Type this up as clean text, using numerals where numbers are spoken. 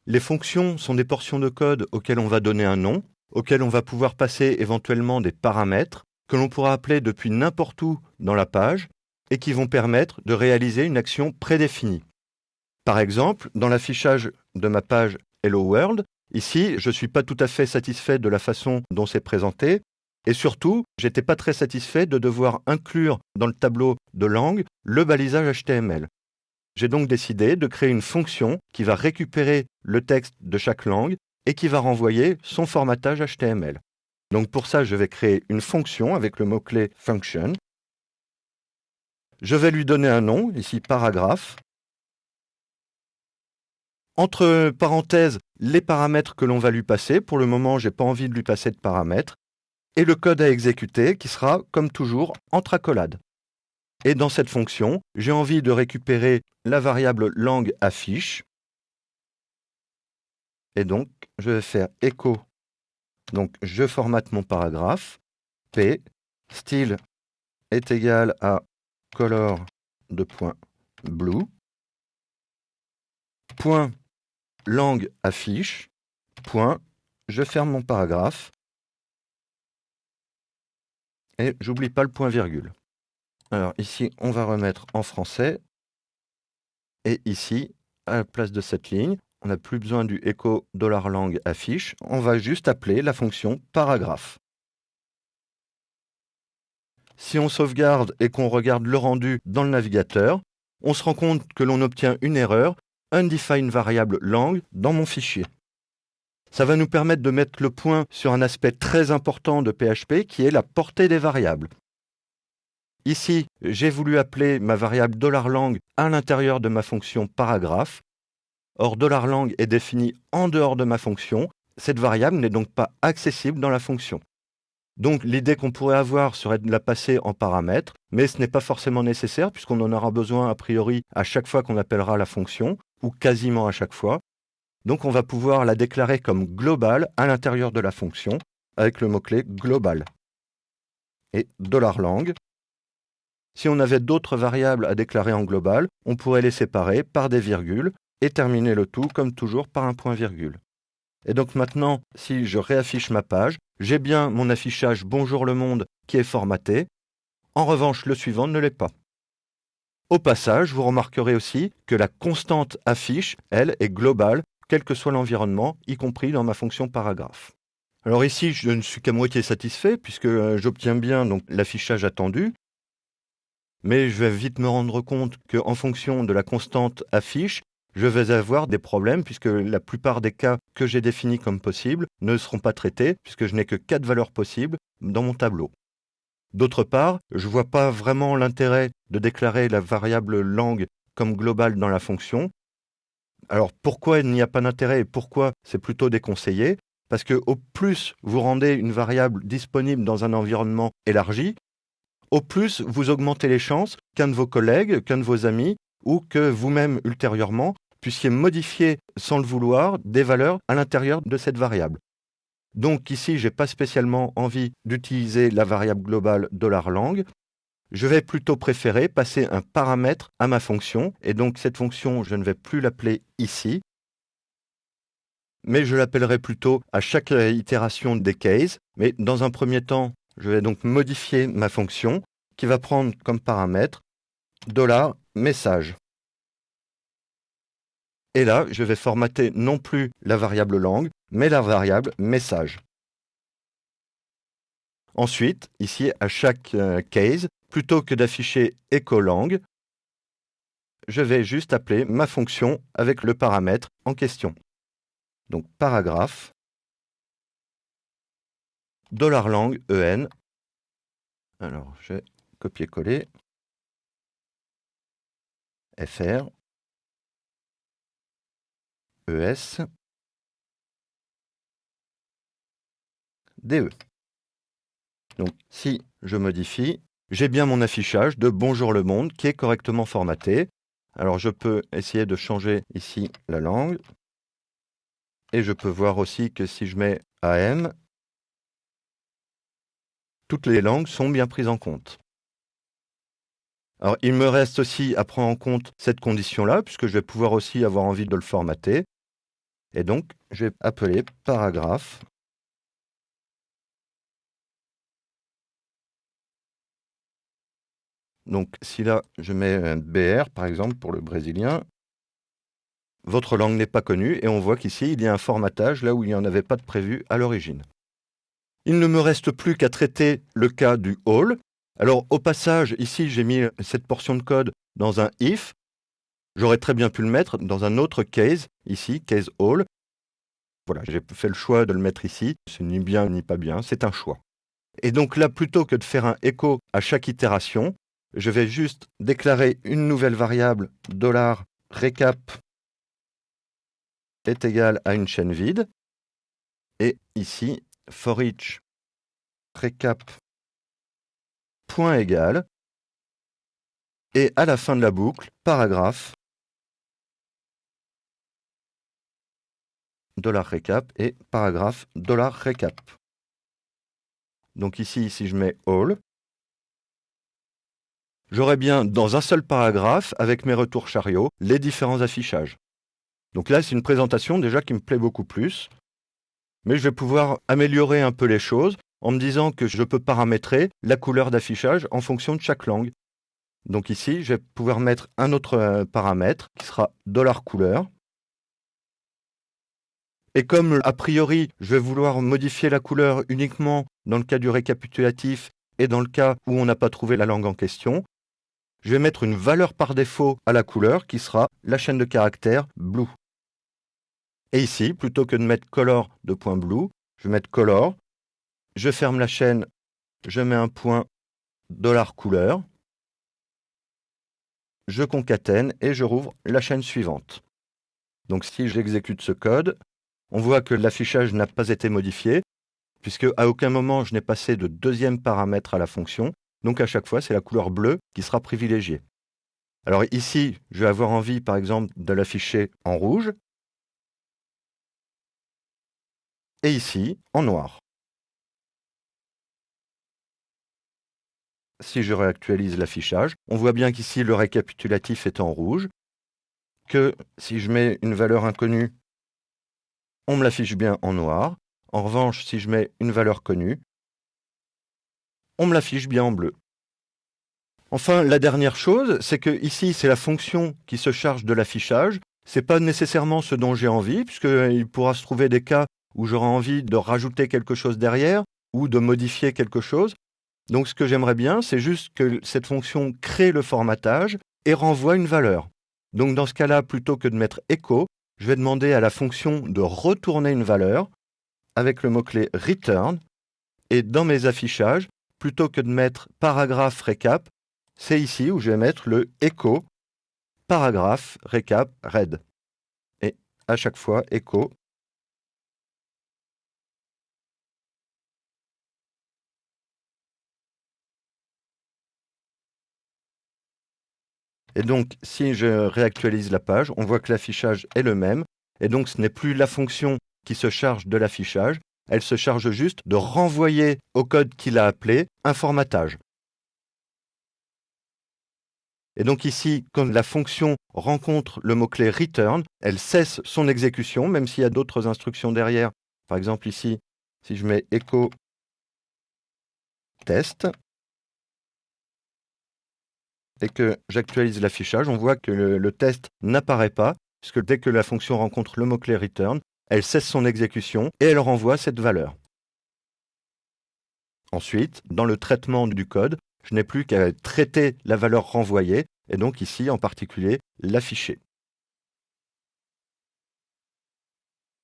Les fonctions sont des portions de code auxquelles on va donner un nom, auxquelles on va pouvoir passer éventuellement des paramètres, que l'on pourra appeler depuis n'importe où dans la page, et qui vont permettre de réaliser une action prédéfinie. Par exemple, dans l'affichage de ma page Hello World, ici, je ne suis pas tout à fait satisfait de la façon dont c'est présenté, et surtout, je n'étais pas très satisfait de devoir inclure dans le tableau de langue le balisage HTML. J'ai donc décidé de créer une fonction qui va récupérer le texte de chaque langue et qui va renvoyer son formatage HTML. Donc pour ça, je vais créer une fonction avec le mot-clé function. Je vais lui donner un nom, ici paragraphe. Entre parenthèses, les paramètres que l'on va lui passer. Pour le moment, je n'ai pas envie de lui passer de paramètres. Et le code à exécuter qui sera, comme toujours, entre accolades. Et dans cette fonction, j'ai envie de récupérer la variable langue affiche. Et donc, je vais faire echo. Donc, je formate mon paragraphe. P, style est égal à color de point blue. Point langue affiche. Point, je ferme mon paragraphe. Et j'oublie pas le point virgule. Alors ici, on va remettre en français. Et ici, à la place de cette ligne, on n'a plus besoin du echo $langue affiche. On va juste appeler la fonction paragraphe. Si on sauvegarde et qu'on regarde le rendu dans le navigateur, on se rend compte que l'on obtient une erreur, undefined variable langue, dans mon fichier. Ça va nous permettre de mettre le point sur un aspect très important de PHP qui est la portée des variables. Ici, j'ai voulu appeler ma variable $langue à l'intérieur de ma fonction paragraphe. Or, $langue est définie en dehors de ma fonction. Cette variable n'est donc pas accessible dans la fonction. Donc, l'idée qu'on pourrait avoir serait de la passer en paramètre, mais ce n'est pas forcément nécessaire puisqu'on en aura besoin a priori à chaque fois qu'on appellera la fonction, ou quasiment à chaque fois. Donc, on va pouvoir la déclarer comme globale à l'intérieur de la fonction avec le mot-clé global. Et $langue. Si on avait d'autres variables à déclarer en global, on pourrait les séparer par des virgules et terminer le tout, comme toujours, par un point-virgule. Et donc maintenant, si je réaffiche ma page, j'ai bien mon affichage Bonjour le monde qui est formaté. En revanche, le suivant ne l'est pas. Au passage, vous remarquerez aussi que la constante affiche, elle, est globale, quel que soit l'environnement, y compris dans ma fonction paragraphe. Alors ici, je ne suis qu'à moitié satisfait puisque j'obtiens bien donc l'affichage attendu. Mais je vais vite me rendre compte qu'en fonction de la constante affiche, je vais avoir des problèmes puisque la plupart des cas que j'ai définis comme possibles ne seront pas traités puisque je n'ai que 4 valeurs possibles dans mon tableau. D'autre part, je ne vois pas vraiment l'intérêt de déclarer la variable langue comme globale dans la fonction. Alors pourquoi il n'y a pas d'intérêt et pourquoi c'est plutôt déconseillé? Parce que au plus vous rendez une variable disponible dans un environnement élargi, au plus vous augmentez les chances qu'un de vos collègues, qu'un de vos amis, ou que vous-même ultérieurement, puissiez modifier sans le vouloir des valeurs à l'intérieur de cette variable. Donc ici, je n'ai pas spécialement envie d'utiliser la variable globale $langue. Je vais plutôt préférer passer un paramètre à ma fonction, et donc cette fonction, je ne vais plus l'appeler ici, mais je l'appellerai plutôt à chaque itération des cases. Mais dans un premier temps, je vais donc modifier ma fonction qui va prendre comme paramètre $message. Et là, je vais formater non plus la variable langue, mais la variable message. Ensuite, ici, à chaque case, plutôt que d'afficher echo langue, je vais juste appeler ma fonction avec le paramètre en question. Donc paragraphe, $langue en. Alors, je vais copier-coller. fr, es, de. Donc, si je modifie, j'ai bien mon affichage de Bonjour le monde qui est correctement formaté. Alors, je peux essayer de changer ici la langue. Et je peux voir aussi que si je mets AM, toutes les langues sont bien prises en compte. Alors, il me reste aussi à prendre en compte cette condition-là, puisque je vais pouvoir aussi avoir envie de le formater. Et donc, je vais appeler paragraphe. Donc, si là, je mets un BR, par exemple, pour le brésilien, votre langue n'est pas connue, et on voit qu'ici, il y a un formatage là où il n'y en avait pas de prévu à l'origine. Il ne me reste plus qu'à traiter le cas du all. Alors, au passage, ici, j'ai mis cette portion de code dans un if. J'aurais très bien pu le mettre dans un autre case, ici, case all. Voilà, j'ai fait le choix de le mettre ici. C'est ni bien ni pas bien, c'est un choix. Et donc là, plutôt que de faire un echo à chaque itération, je vais juste déclarer une nouvelle variable $recap est égal à une chaîne vide. Et ici, for each recap point égal. Et à la fin de la boucle, paragraphe $recap et paragraphe $recap. Donc ici, si je mets all, j'aurai bien dans un seul paragraphe, avec mes retours chariots, les différents affichages. Donc là, c'est une présentation déjà qui me plaît beaucoup plus. Mais je vais pouvoir améliorer un peu les choses en me disant que je peux paramétrer la couleur d'affichage en fonction de chaque langue. Donc ici, je vais pouvoir mettre un autre paramètre qui sera $couleur. Et comme a priori, je vais vouloir modifier la couleur uniquement dans le cas du récapitulatif et dans le cas où on n'a pas trouvé la langue en question, je vais mettre une valeur par défaut à la couleur qui sera la chaîne de caractères blue. Et ici, plutôt que de mettre color de point blue, je vais mettre color, je ferme la chaîne, je mets un point $couleur, je concatène et je rouvre la chaîne suivante. Donc si j'exécute ce code, on voit que l'affichage n'a pas été modifié, puisque à aucun moment je n'ai passé de deuxième paramètre à la fonction, donc à chaque fois c'est la couleur bleue qui sera privilégiée. Alors ici, je vais avoir envie par exemple de l'afficher en rouge, et ici en noir. Si je réactualise l'affichage, on voit bien qu'ici le récapitulatif est en rouge, que si je mets une valeur inconnue, on me l'affiche bien en noir. En revanche, si je mets une valeur connue, on me l'affiche bien en bleu. Enfin, la dernière chose, c'est que ici, c'est la fonction qui se charge de l'affichage. Ce n'est pas nécessairement ce dont j'ai envie, puisqu'il pourra se trouver des cas où j'aurai envie de rajouter quelque chose derrière ou de modifier quelque chose. Donc ce que j'aimerais bien, c'est juste que cette fonction crée le formatage et renvoie une valeur. Donc dans ce cas-là, plutôt que de mettre echo, je vais demander à la fonction de retourner une valeur avec le mot-clé return. Et dans mes affichages, plutôt que de mettre paragraphe recap, c'est ici où je vais mettre le echo paragraphe recap read. Et à chaque fois, echo. Et donc, si je réactualise la page, on voit que l'affichage est le même. Et donc, ce n'est plus la fonction qui se charge de l'affichage. Elle se charge juste de renvoyer au code qu'il a appelé un formatage. Et donc ici, quand la fonction rencontre le mot-clé return, elle cesse son exécution, même s'il y a d'autres instructions derrière. Par exemple ici, si je mets echo test et que j'actualise l'affichage, on voit que le test n'apparaît pas, puisque dès que la fonction rencontre le mot-clé return, elle cesse son exécution et elle renvoie cette valeur. Ensuite, dans le traitement du code, je n'ai plus qu'à traiter la valeur renvoyée, et donc ici en particulier l'afficher.